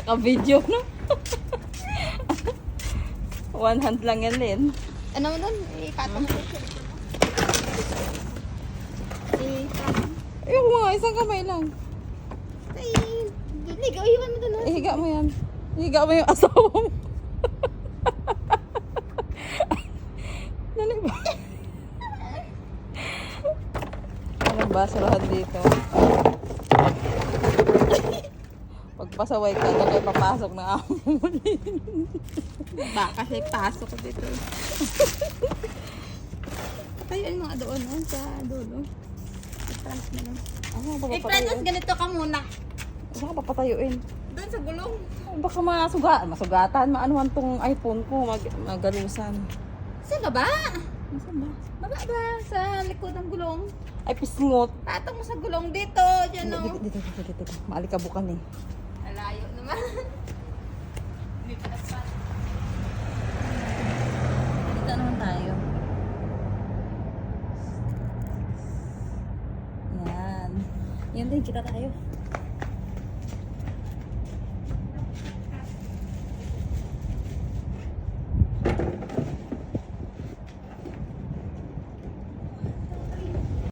Naka-video, no? One hand lang yan, Lin. Ano mo doon? Ipatong mo siya. Ayoko nga, isang kamay lang. Ay, ligaw, iwan mo doon. Ihiga mo yan. Ihiga mo yung asawa mo. Dali ba? Anong basurahan dito? Pagpasaway ka, doon kayo papasok na amo mo. Baka siya ipasok ko dito. Ayun mga doon, sa dulo. I-front na lang. Ano ba I-front, papatayuin? ganito ka muna. Saan ka papatayuin? Doon sa gulong. Baka masugatan, maanuhan tong iPhone ko, magalusan. Sa baba. Saan ba? Baba ba? Sa likod ng gulong. Ay, pisngot. Patong mo sa gulong dito. Diyan o. Dito. Maalikabukan eh. Malayo naman. Dito na pa. Dito naman tayo. Yan. Yan din, kita tayo.